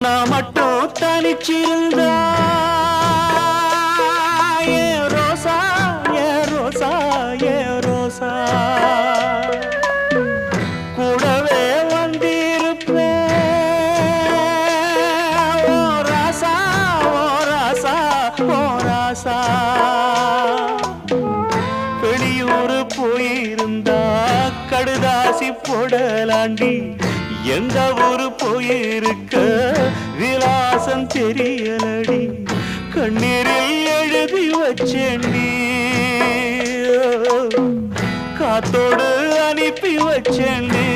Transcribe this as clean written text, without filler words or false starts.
நான் மட்டும் தனிச்சிருந்தா ஏ ரோசா ஏ ரோசா ஏ ரோசா கூடவே வந்திருப்பேன் ஓ ராசா ஓ ராசா ஓ ராசா வெளியூர் போயிருந்தா கடுதாசி போடலாண்டி எந்த ஊரு போயிருக்க விலாசம் தெரியலடி கண்ணீரில் எழுதி வச்சேண்டி காத்தோடு அனுப்பி வச்சேண்டி